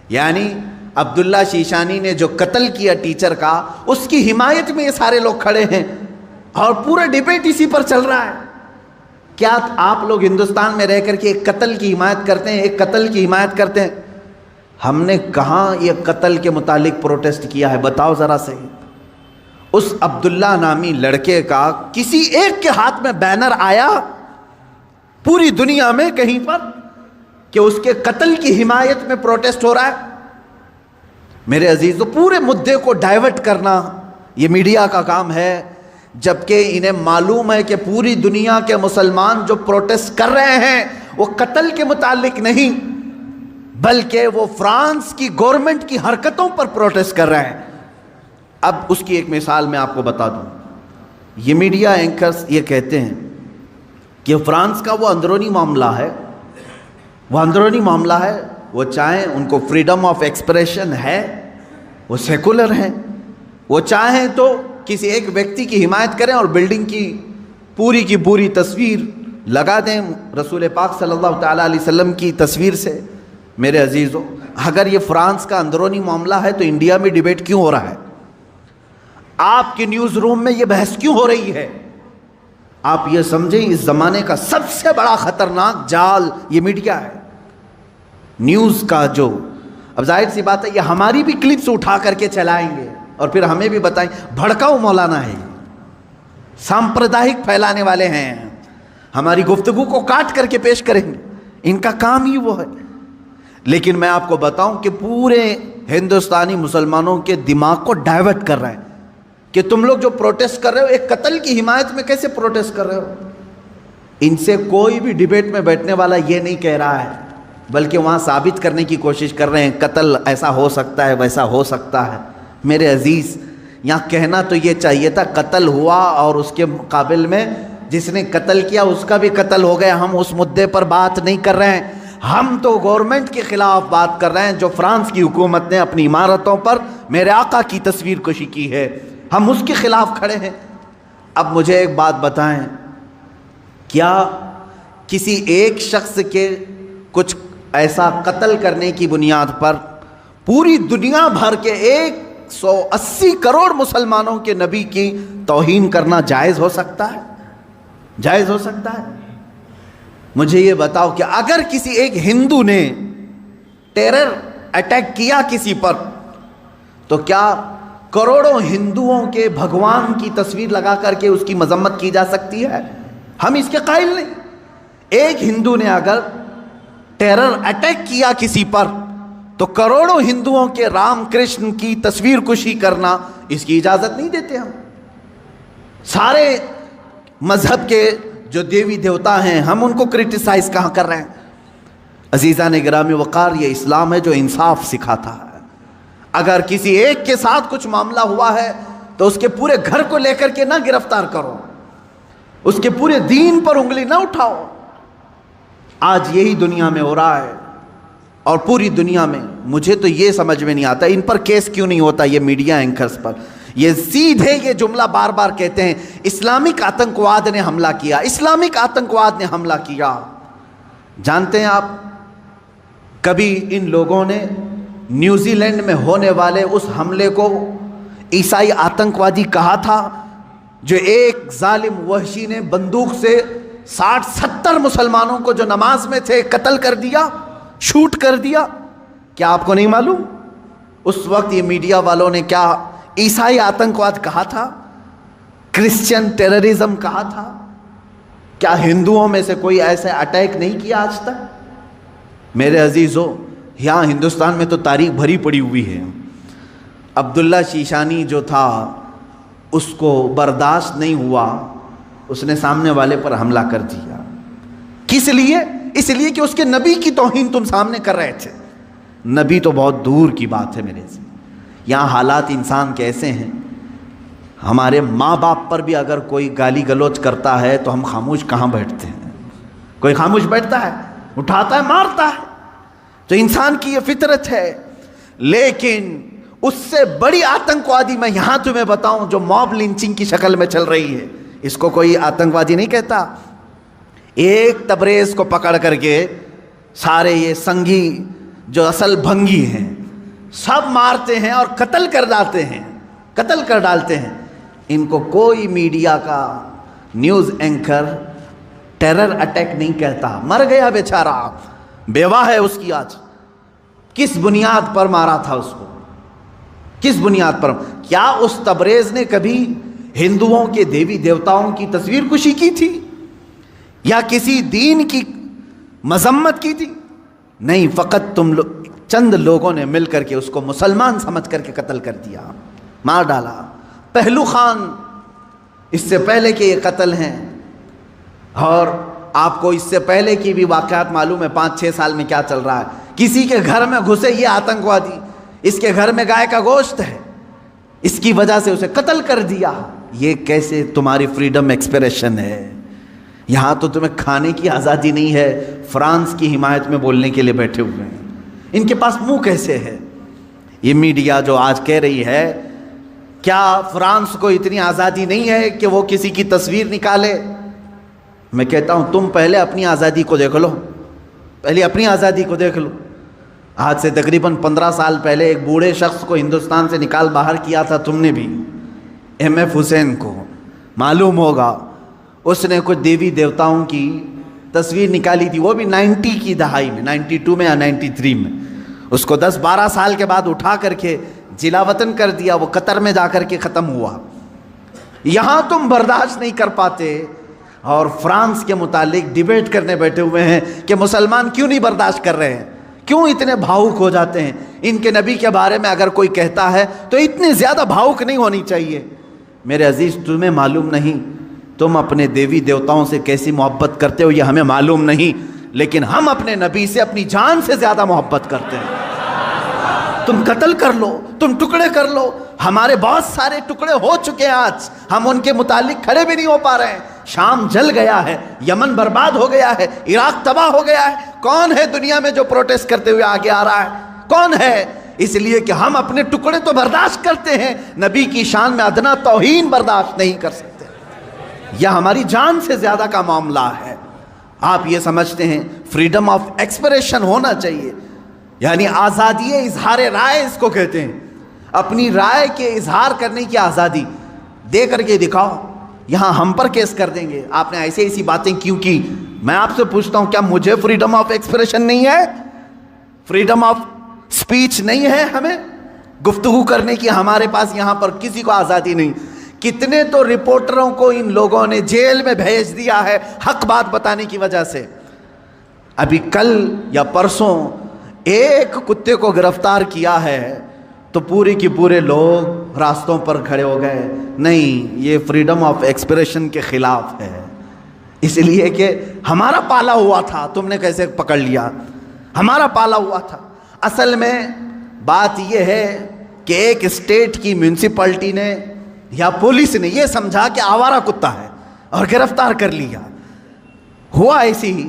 یعنی عبداللہ شیشانی نے جو قتل کیا ٹیچر کا، اس کی حمایت میں یہ سارے لوگ کھڑے ہیں اور پورا ڈیبیٹ اسی پر چل رہا ہے. کیا آپ لوگ ہندوستان میں رہ کر کے ایک قتل کی حمایت کرتے ہیں؟ ایک قتل کی حمایت کرتے ہیں؟ ہم نے کہاں یہ قتل کے متعلق پروٹیسٹ کیا ہے؟ بتاؤ ذرا سے. اس عبداللہ نامی لڑکے کا کسی ایک کے ہاتھ میں بینر آیا پوری دنیا میں کہیں پر کہ اس کے قتل کی حمایت میں پروٹیسٹ ہو رہا ہے؟ میرے عزیزو، پورے مدے کو ڈائیورٹ کرنا یہ میڈیا کا کام ہے، جبکہ انہیں معلوم ہے کہ پوری دنیا کے مسلمان جو پروٹیسٹ کر رہے ہیں وہ قتل کے متعلق نہیں، بلکہ وہ فرانس کی گورنمنٹ کی حرکتوں پر پروٹیسٹ کر رہے ہیں. اب اس کی ایک مثال میں آپ کو بتا دوں. یہ میڈیا اینکرز یہ کہتے ہیں کہ فرانس کا وہ اندرونی معاملہ ہے، وہ اندرونی معاملہ ہے، وہ چاہیں ان کو فریڈم آف ایکسپریشن ہے، وہ سیکولر ہیں، وہ چاہیں تو کسی ایک ویکتی کی حمایت کریں اور بلڈنگ کی پوری تصویر لگا دیں رسول پاک صلی اللہ تعالیٰ علیہ وسلم کی تصویر سے. میرے عزیزو، اگر یہ فرانس کا اندرونی معاملہ ہے تو انڈیا میں ڈیبیٹ کیوں ہو رہا ہے؟ آپ کے نیوز روم میں یہ بحث کیوں ہو رہی ہے؟ آپ یہ سمجھیں اس زمانے کا سب سے بڑا خطرناک جال یہ میڈیا ہے، نیوز کا. جو اب ظاہر سی بات ہے یہ ہماری بھی کلپس اٹھا کر کے چلائیں گے اور پھر ہمیں بھی بتائیں بھڑکاؤ مولانا ہے، سامپردائک پھیلانے والے ہیں، ہماری گفتگو کو کاٹ کر کے پیش کریں گے، ان کا کام ہی وہ ہے. لیکن میں آپ کو بتاؤں کہ پورے ہندوستانی مسلمانوں کے دماغ کو ڈائیورٹ کر رہے ہیں کہ تم لوگ جو پروٹیسٹ کر رہے ہو ایک قتل کی حمایت میں کیسے پروٹیسٹ کر رہے ہو. ان سے کوئی بھی ڈیبیٹ میں بیٹھنے والا یہ نہیں کہہ رہا ہے، بلکہ وہاں ثابت کرنے کی کوشش کر رہے ہیں قتل ایسا ہو سکتا ہے، ویسا ہو سکتا ہے. میرے عزیز، یہاں کہنا تو یہ چاہیے تھا قتل ہوا اور اس کے مقابل میں جس نے قتل کیا اس کا بھی قتل ہو گیا. ہم اس مدے پر بات نہیں کر رہے ہیں، ہم تو گورنمنٹ کے خلاف بات کر رہے ہیں جو فرانس کی حکومت نے اپنی عمارتوں پر میرے آقا کی تصویر کشی کی ہے، ہم اس کے خلاف کھڑے ہیں. اب مجھے ایک بات بتائیں، کیا کسی ایک شخص کے کچھ ایسا قتل کرنے کی بنیاد پر پوری دنیا بھر کے 180 کروڑ مسلمانوں کے نبی کی توہین کرنا جائز ہو سکتا ہے؟ جائز ہو سکتا ہے؟ مجھے یہ بتاؤ کہ اگر کسی ایک ہندو نے ٹیرر اٹیک کیا کسی پر، تو کیا کروڑوں ہندوؤں کے بھگوان کی تصویر لگا کر کے اس کی مذمت کی جا سکتی ہے؟ ہم اس کے قائل نہیں۔ ایک ہندو نے اگر ٹیرر اٹیک کیا کسی پر، تو کروڑوں ہندوؤں کے رام کرشن کی تصویر کشی کرنا، اس کی اجازت نہیں دیتے ہم۔ سارے مذہب کے جو دیوی دیوتا ہیں، ہم ان کو کرٹیسائز کہاں کر رہے ہیں؟ عزیزان گرامی وقار، یہ اسلام ہے جو انصاف سکھاتا ہے۔ اگر کسی ایک کے ساتھ کچھ معاملہ ہوا ہے تو اس کے پورے گھر کو لے کر کے نہ گرفتار کرو، اس کے پورے دین پر انگلی نہ اٹھاؤ۔ آج یہی دنیا میں ہو رہا ہے، اور پوری دنیا میں۔ مجھے تو یہ سمجھ میں نہیں آتا ان پر کیس کیوں نہیں ہوتا، یہ میڈیا اینکرز پر۔ یہ سیدھے یہ جملہ بار بار کہتے ہیں، اسلامک آتنکواد نے حملہ کیا، اسلامک آتنکواد نے حملہ کیا۔ جانتے ہیں آپ، کبھی ان لوگوں نے نیوزی لینڈ میں ہونے والے اس حملے کو عیسائی آتنکوادی کہا تھا، جو ایک ظالم وحشی نے بندوق سے 60-70 مسلمانوں کو جو نماز میں تھے قتل کر دیا، شوٹ کر دیا؟ کیا آپ کو نہیں معلوم اس وقت یہ میڈیا والوں نے کیا عیسائی آتنکواد کہا تھا، کرسچن ٹیررزم کہا تھا؟ کیا ہندوؤں میں سے کوئی ایسے اٹیک نہیں کیا آج تک؟ میرے عزیزو، یہاں ہندوستان میں تو تاریخ بھری پڑی ہوئی ہے۔ عبداللہ شیشانی جو تھا، اس کو برداشت نہیں ہوا، اس نے سامنے والے پر حملہ کر دیا۔ کس لیے؟ اس لیے کہ اس کے نبی کی توہین تم سامنے کر رہے تھے۔ نبی تو بہت دور کی بات ہے میرے سے۔ یہاں حالات انسان کیسے ہیں، ہمارے ماں باپ پر بھی اگر کوئی گالی گلوچ کرتا ہے تو ہم خاموش کہاں بیٹھتے ہیں؟ کوئی خاموش بیٹھتا ہے؟ اٹھاتا ہے، مارتا ہے۔ تو انسان کی یہ فطرت ہے۔ لیکن اس سے بڑی آتنکوادی میں یہاں تمہیں بتاؤں، جو موب لنچنگ کی شکل میں چل رہی ہے، اس کو کوئی آتنکوادی نہیں کہتا۔ ایک تبریز کو پکڑ کر کے سارے یہ سنگھی جو اصل بھنگی ہیں سب مارتے ہیں اور قتل کر ڈالتے ہیں۔ ان کو کوئی میڈیا کا نیوز اینکر ٹیرر اٹیک نہیں کہتا۔ مر گیا بیچارہ، بیوہ ہے اس کی آج۔ کس بنیاد پر مارا تھا اس کو؟ کس بنیاد پر؟ کیا اس تبریز نے کبھی ہندوؤں کے دیوی دیوتاؤں کی تصویر کشی کی تھی، یا کسی دین کی مذمت کی تھی؟ نہیں، فقط چند لوگوں نے مل کر کے اس کو مسلمان سمجھ کر کے قتل کر دیا، مار ڈالا۔ پہلو خان اس سے پہلے کے یہ قتل ہیں، اور آپ کو اس سے پہلے کی بھی واقعات معلوم ہے 5-6 سال میں کیا چل رہا ہے۔ کسی کے گھر میں گھسے یہ آتنکوادی، اس کے گھر میں گائے کا گوشت ہے، اس کی وجہ سے اسے قتل کر دیا۔ یہ کیسے تمہاری فریڈم ایکسپریشن ہے؟ یہاں تو تمہیں کھانے کی آزادی نہیں ہے، فرانس کی حمایت میں بولنے کے لیے بیٹھے ہوئے ہیں۔ ان کے پاس منہ کیسے ہے؟ یہ میڈیا جو آج کہہ رہی ہے، کیا فرانس کو اتنی آزادی نہیں ہے کہ وہ کسی کی تصویر نکالے؟ میں کہتا ہوں تم پہلے اپنی آزادی کو دیکھ لو، پہلے اپنی آزادی کو دیکھ لو۔ آج سے تقریباً 15 سال پہلے ایک بوڑھے شخص کو ہندوستان سے نکال باہر کیا تھا تم نے بھی، MF حسین کو، معلوم ہوگا۔ اس نے کچھ دیوی دیوتاؤں کی تصویر نکالی تھی، وہ بھی 90 کی دہائی میں، 92 میں یا 93 میں۔ اس کو 10-12 سال کے بعد اٹھا کر کے جلا وطن کر دیا، وہ قطر میں جا کر کے ختم ہوا۔ یہاں تم برداشت نہیں کر پاتے، اور فرانس کے متعلق ڈیبیٹ کرنے بیٹھے ہوئے ہیں کہ مسلمان کیوں نہیں برداشت کر رہے ہیں، کیوں اتنے بھاؤک ہو جاتے ہیں۔ ان کے نبی کے بارے میں اگر کوئی کہتا ہے تو اتنے زیادہ بھاؤک نہیں ہونی چاہیے۔ میرے عزیز، تمہیں معلوم نہیں تم اپنے دیوی دیوتاؤں سے کیسی محبت کرتے ہو، یہ ہمیں معلوم نہیں، لیکن ہم اپنے نبی سے اپنی جان سے زیادہ محبت کرتے ہیں۔ تم قتل کر لو، تم ٹکڑے کر لو، ہمارے بہت سارے ٹکڑے ہو چکے ہیں، آج ہم ان کے متعلق کھڑے بھی نہیں ہو پا رہے ہیں۔ شام جل گیا ہے، یمن برباد ہو گیا ہے، عراق تباہ ہو گیا ہے۔ کون ہے دنیا میں جو پروٹیسٹ کرتے ہوئے آگے آ رہا ہے؟ کون ہے؟ اس لیے کہ ہم اپنے ٹکڑے تو برداشت کرتے ہیں، نبی کی شان میں ادنا توہین برداشت نہیں کر سکتے۔ یہ ہماری جان سے زیادہ کا معاملہ ہے۔ آپ یہ سمجھتے ہیں فریڈم آف ایکسپریشن ہونا چاہیے، یعنی آزادی اظہار رائے اس کو کہتے ہیں، اپنی رائے کے اظہار کرنے کی آزادی، دے کر کے دکھاؤ، یہاں ہم پر کیس کر دیں گے آپ نے ایسی باتیں کیوں کی۔ میں آپ سے پوچھتا ہوں، کیا مجھے فریڈم آف ایکسپریشن نہیں ہے؟ فریڈم آف سپیچ نہیں ہے؟ ہمیں گفتگو کرنے کی ہمارے پاس یہاں پر کسی کو آزادی نہیں؟ کتنے تو رپورٹروں کو ان لوگوں نے جیل میں بھیج دیا ہے حق بات بتانے کی وجہ سے۔ ابھی کل یا پرسوں ایک کتے کو گرفتار کیا ہے تو پورے کے پورے لوگ راستوں پر کھڑے ہو گئے، نہیں یہ فریڈم آف ایکسپریشن کے خلاف ہے، اس لیے کہ ہمارا پالا ہوا تھا، تم نے کیسے پکڑ لیا؟ ہمارا پالا ہوا تھا۔ اصل میں بات یہ ہے کہ ایک اسٹیٹ کی میونسپلٹی نے یا پولیس نے یہ سمجھا کہ آوارہ کتا ہے اور گرفتار کر لیا۔ ہوا ایسی ہی،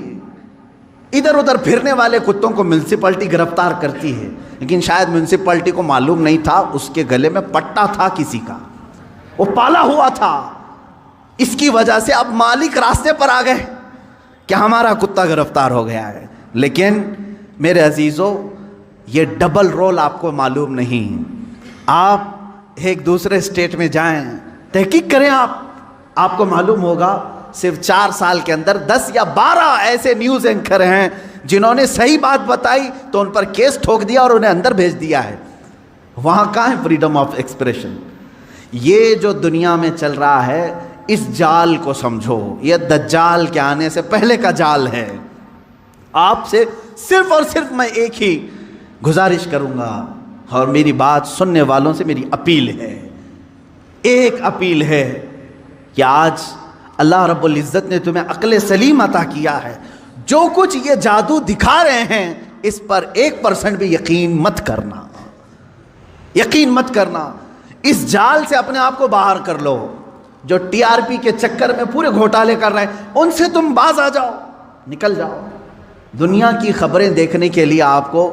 ادھر ادھر پھرنے والے کتوں کو میونسپلٹی گرفتار کرتی ہے، لیکن شاید میونسپلٹی کو معلوم نہیں تھا اس کے گلے میں پٹا تھا کسی کا، وہ پالا ہوا تھا، اس کی وجہ سے اب مالک راستے پر آ گئے کہ ہمارا کتا گرفتار ہو گیا ہے۔ لیکن میرے عزیزو، یہ ڈبل رول آپ کو معلوم نہیں۔ آپ ایک دوسرے اسٹیٹ میں جائیں، تحقیق کریں، آپ کو معلوم ہوگا صرف 4 سال کے اندر 10 یا 12 ایسے نیوز اینکر ہیں جنہوں نے صحیح بات بتائی تو ان پر کیس ٹھوک دیا اور انہیں اندر بھیج دیا ہے۔ وہاں کہاں ہے فریڈم آف ایکسپریشن؟ یہ جو دنیا میں چل رہا ہے اس جال کو سمجھو، یہ دجال کے آنے سے پہلے کا جال ہے۔ آپ سے صرف اور صرف میں ایک ہی گزارش کروں گا، اور میری بات سننے والوں سے میری اپیل ہے، ایک اپیل ہے کہ آج اللہ رب العزت نے تمہیں عقل سلیم عطا کیا ہے، جو کچھ یہ جادو دکھا رہے ہیں اس پر 1% بھی یقین مت کرنا، یقین مت کرنا۔ اس جال سے اپنے آپ کو باہر کر لو، جو TRP کے چکر میں پورے گھوٹالے کر رہے ہیں ان سے تم باز آ جاؤ، نکل جاؤ۔ دنیا کی خبریں دیکھنے کے لیے آپ کو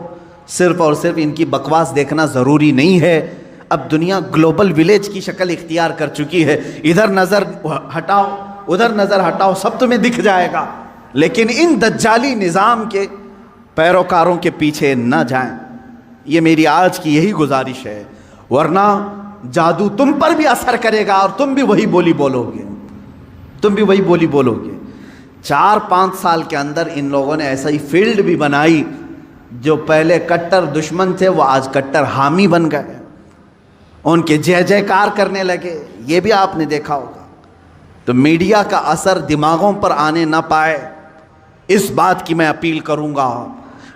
صرف اور صرف ان کی بکواس دیکھنا ضروری نہیں ہے۔ اب دنیا گلوبل ولیج کی شکل اختیار کر چکی ہے، ادھر نظر ہٹاؤ ادھر نظر ہٹاؤ سب تمہیں دکھ جائے گا، لیکن ان دجالی نظام کے پیروکاروں کے پیچھے نہ جائیں، یہ میری آج کی یہی گزارش ہے، ورنہ جادو تم پر بھی اثر کرے گا اور تم بھی وہی بولی بولو گے، تم بھی وہی بولی بولو گے۔ 4-5 سال کے اندر ان لوگوں نے ایسا ہی فیلڈ بھی بنائی، جو پہلے کٹر دشمن تھے وہ آج کٹر حامی بن گئے، ان کے جے جے کار کرنے لگے، یہ بھی آپ نے دیکھا ہوگا۔ تو میڈیا کا اثر دماغوں پر آنے نہ پائے، اس بات کی میں اپیل کروں گا،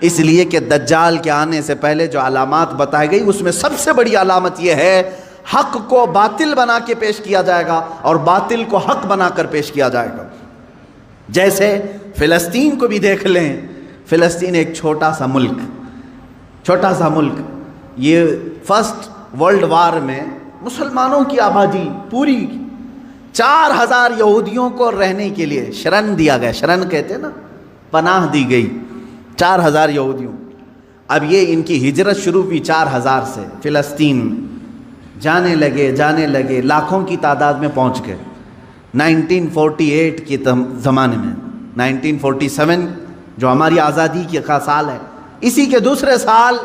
اس لیے کہ دجال کے آنے سے پہلے جو علامات بتائی گئی اس میں سب سے بڑی علامت یہ ہے حق کو باطل بنا کے پیش کیا جائے گا اور باطل کو حق بنا کر پیش کیا جائے گا۔ جیسے فلسطین کو بھی دیکھ لیں، فلسطین ایک چھوٹا سا ملک، یہ فرسٹ ورلڈ وار میں مسلمانوں کی آبادی پوری 4000 یہودیوں کو رہنے کے لیے شرن دیا گیا، شرن کہتے ہیں نا، پناہ دی گئی 4000 یہودیوں۔ اب یہ ان کی ہجرت شروع ہوئی 4000 سے، فلسطین جانے لگے لاکھوں کی تعداد میں پہنچ گئے۔ 1948 کے زمانے میں 1947 جو ہماری آزادی کا سال ہے، اسی کے دوسرے سال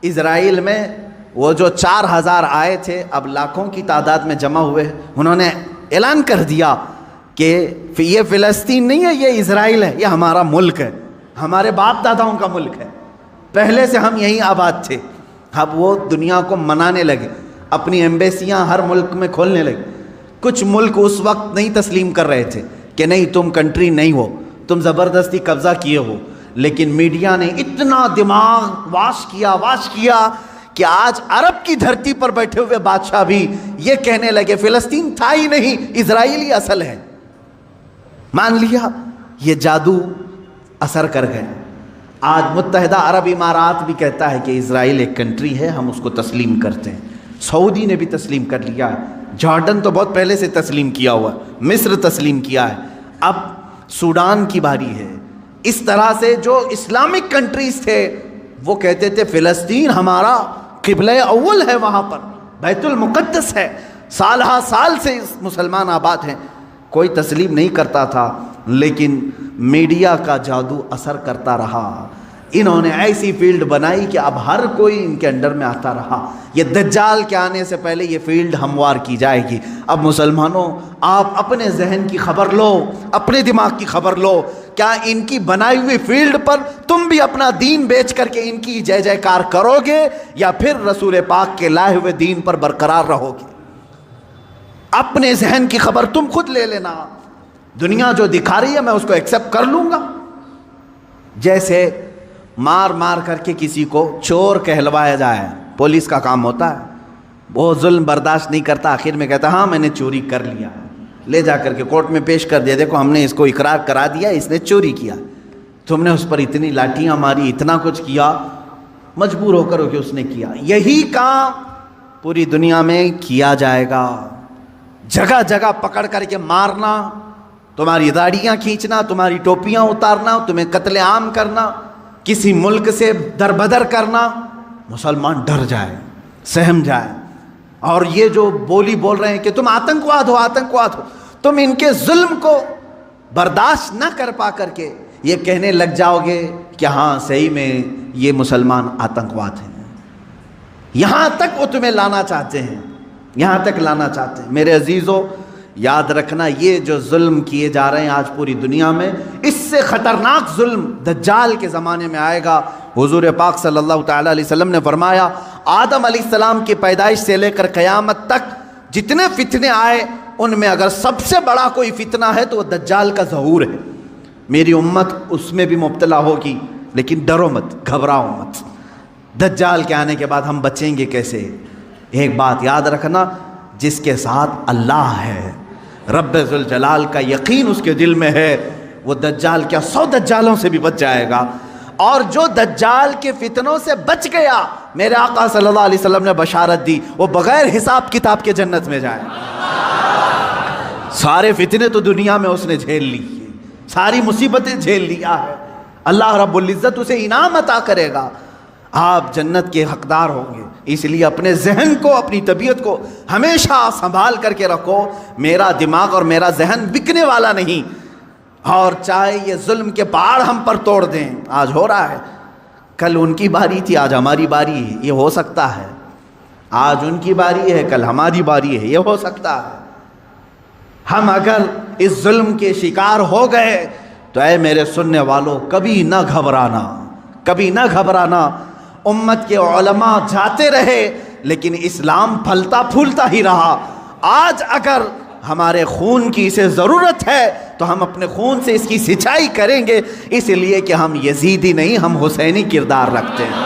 اسرائیل میں وہ جو 4000 آئے تھے اب لاکھوں کی تعداد میں جمع ہوئے، انہوں نے اعلان کر دیا کہ یہ فلسطین نہیں ہے، یہ اسرائیل ہے، یہ ہمارا ملک ہے، ہمارے باپ داداؤں کا ملک ہے، پہلے سے ہم یہیں آباد تھے۔ اب وہ دنیا کو منانے لگے، اپنی ایمبیسیاں ہر ملک میں کھولنے لگے۔ کچھ ملک اس وقت نہیں تسلیم کر رہے تھے کہ نہیں تم کنٹری نہیں ہو، تم زبردستی قبضہ کیے ہو، لیکن میڈیا نے اتنا دماغ واش کیا کہ آج عرب کی دھرتی پر بیٹھے ہوئے بادشاہ بھی یہ کہنے لگے فلسطین تھا ہی نہیں، اسرائیلی اصل ہے۔ مان لیا، یہ جادو اثر کر گئے۔ آج متحدہ عرب امارات بھی کہتا ہے کہ اسرائیل ایک کنٹری ہے، ہم اس کو تسلیم کرتے ہیں۔ سعودی نے بھی تسلیم کر لیا ہے، جارڈن تو بہت پہلے سے تسلیم کیا ہوا ہے، مصر تسلیم کیا ہے، اب سوڈان کی باری ہے۔ اس طرح سے جو اسلامک کنٹریز تھے وہ کہتے تھے فلسطین ہمارا قبلہ اول ہے، وہاں پر بیت المقدس ہے، سال ہا سال سے مسلمان آباد ہیں۔ کوئی تسلیم نہیں کرتا تھا، لیکن میڈیا کا جادو اثر کرتا رہا۔ انہوں نے ایسی فیلڈ بنائی کہ اب ہر کوئی ان کے انڈر میں آتا رہا۔ یہ دجال کے آنے سے پہلے یہ فیلڈ ہموار کی جائے گی۔ اب مسلمانوں، آپ اپنے ذہن کی خبر لو، اپنے دماغ کی خبر لو، کیا ان کی بنائی ہوئی فیلڈ پر تم بھی اپنا دین بیچ کر کے ان کی جے جے کار کرو گے، یا پھر رسول پاک کے لائے ہوئے دین پر برقرار رہو گے؟ اپنے ذہن کی خبر تم خود لے لینا۔ دنیا جو دکھا رہی ہے میں اس کو ایکسیپٹ کر لوں گا۔ جیسے مار مار کر کے کسی کو چور کہلوایا جائے، پولیس کا کام ہوتا ہے، وہ ظلم برداشت نہیں کرتا، آخر میں کہتا ہاں میں نے چوری کر لیا، لے جا کر کے کورٹ میں پیش کر دیا، دیکھو ہم نے اس کو اقرار کرا دیا اس نے چوری کیا، تم نے اس پر اتنی لاٹیاں ماری، اتنا کچھ کیا، مجبور ہو کر کہ اس نے کیا۔ یہی کام پوری دنیا میں کیا جائے گا، جگہ جگہ پکڑ کر کے مارنا، تمہاری داڑیاں کھینچنا، تمہاری ٹوپیاں اتارنا، تمہیں قتل عام کرنا، کسی ملک سے دربدر کرنا۔ مسلمان ڈر جائے، سہم جائے۔ اور یہ جو بولی بول رہے ہیں کہ تم آتنکواد ہو، آتنکواد ہو، تم ان کے ظلم کو برداشت نہ کر پا کر کے یہ کہنے لگ جاؤ گے کہ ہاں صحیح میں یہ مسلمان آتنکواد ہیں۔ یہاں تک وہ تمہیں لانا چاہتے ہیں، یہاں تک لانا چاہتے ہیں۔ میرے عزیزو، یاد رکھنا یہ جو ظلم کیے جا رہے ہیں آج پوری دنیا میں، اس سے خطرناک ظلم دجال کے زمانے میں آئے گا۔ حضور پاک صلی اللہ تعالیٰ علیہ وسلم نے فرمایا، آدم علیہ السلام کی پیدائش سے لے کر قیامت تک جتنے فتنے آئے، ان میں اگر سب سے بڑا کوئی فتنہ ہے تو وہ دجال کا ظہور ہے۔ میری امت اس میں بھی مبتلا ہوگی، لیکن ڈرو مت، گھبراؤ مت۔ دجال کے آنے کے بعد ہم بچیں گے کیسے؟ ایک بات یاد رکھنا، جس کے ساتھ اللہ ہے، رب ذوالجلال کا یقین اس کے دل میں ہے، وہ دجال کیا 100 دجالوں سے بھی بچ جائے گا۔ اور جو دجال کے فتنوں سے بچ گیا، میرے آقا صلی اللہ علیہ وسلم نے بشارت دی، وہ بغیر حساب کتاب کے جنت میں جائے۔ سارے فتنے تو دنیا میں اس نے جھیل لی ہے، ساری مصیبتیں جھیل لیا ہے، اللہ رب العزت اسے انعام عطا کرے گا، آپ جنت کے حقدار ہوں گے۔ اس لیے اپنے ذہن کو، اپنی طبیعت کو ہمیشہ سنبھال کر کے رکھو۔ میرا دماغ اور میرا ذہن بکنے والا نہیں، اور چاہے یہ ظلم کے پہاڑ ہم پر توڑ دیں، آج ہو رہا ہے، کل ان کی باری تھی، آج ہماری باری ہے، یہ ہو سکتا ہے۔ آج ان کی باری ہے، کل ہماری باری ہے، یہ ہو سکتا ہے۔ ہم اگر اس ظلم کے شکار ہو گئے تو اے میرے سننے والوں، کبھی نہ گھبرانا، کبھی نہ گھبرانا۔ امت کے علماء جاتے رہے، لیکن اسلام پھلتا پھولتا ہی رہا۔ آج اگر ہمارے خون کی اسے ضرورت ہے تو ہم اپنے خون سے اس کی سچائی کریں گے، اس لیے کہ ہم یزیدی نہیں، ہم حسینی کردار رکھتے ہیں۔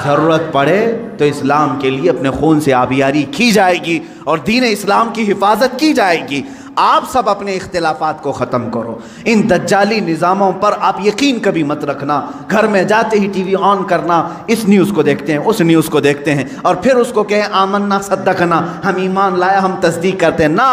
ضرورت پڑے تو اسلام کے لیے اپنے خون سے آبیاری کی جائے گی اور دین اسلام کی حفاظت کی جائے گی۔ آپ سب اپنے اختلافات کو ختم کرو۔ ان دجالی نظاموں پر آپ یقین کبھی مت رکھنا۔ گھر میں جاتے ہی ٹی وی آن کرنا، اس نیوز کو دیکھتے ہیں، اس نیوز کو دیکھتے ہیں، اور پھر اس کو کہیں آمنا صدقنا، ہم ایمان لایا، ہم تصدیق کرتے ہیں۔ نہ،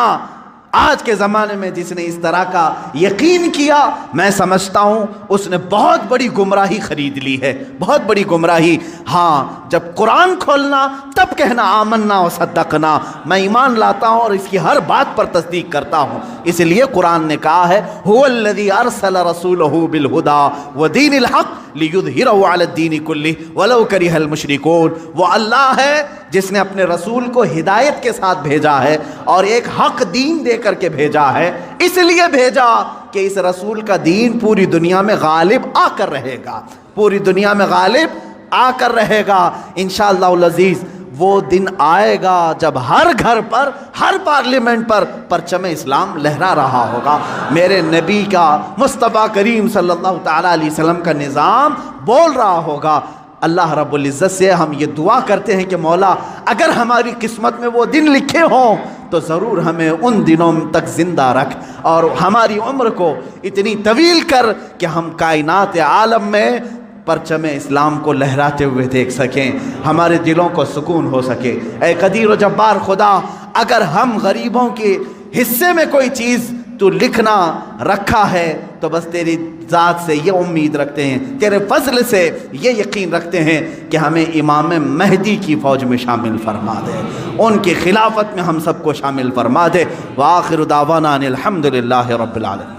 آج کے زمانے میں جس نے اس طرح کا یقین کیا، میں سمجھتا ہوں اس نے بہت بڑی گمراہی خرید لی ہے، بہت بڑی گمراہی۔ ہاں، جب قرآن کھولنا تب کہنا آمنا و صدقنا، میں ایمان لاتا ہوں اور اس کی ہر بات پر تصدیق کرتا ہوں۔ اس لیے قرآن نے کہا ہے هو الذی ارسل رسولہ بالہدی ودین الحق لیظہرہ علی الدین کلہ ولو کرہ المشرکون۔ وہ اللہ ہے جس نے اپنے رسول کو ہدایت کے ساتھ بھیجا ہے اور ایک حق دین دے کر کے بھیجا ہے۔ اس لیے بھیجا کہ اس رسول کا دین پوری دنیا میں غالب آ کر رہے گا، پوری دنیا میں غالب آ کر رہے گا انشاءاللہ العزیز۔ وہ دن آئے گا جب ہر گھر پر، ہر پارلیمنٹ پر پرچم اسلام لہرا رہا ہوگا۔ میرے نبی کا، مصطفیٰ کریم صلی اللہ تعالیٰ علیہ وسلم کا نظام بول رہا ہوگا۔ اللہ رب العزت سے ہم یہ دعا کرتے ہیں کہ مولا اگر ہماری قسمت میں وہ دن لکھے ہوں تو ضرور ہمیں ان دنوں تک زندہ رکھ اور ہماری عمر کو اتنی طویل کر کہ ہم کائنات عالم میں پرچم اسلام کو لہراتے ہوئے دیکھ سکیں، ہمارے دلوں کو سکون ہو سکے۔ اے قدیر و جبار خدا، اگر ہم غریبوں کے حصے میں کوئی چیز تو لکھنا رکھا ہے تو بس تیری ذات سے یہ امید رکھتے ہیں، تیرے فضل سے یہ یقین رکھتے ہیں کہ ہمیں امام مہدی کی فوج میں شامل فرما دے، ان کی خلافت میں ہم سب کو شامل فرما دے۔ وآخر دعوانا ان الحمد للہ رب العالمین۔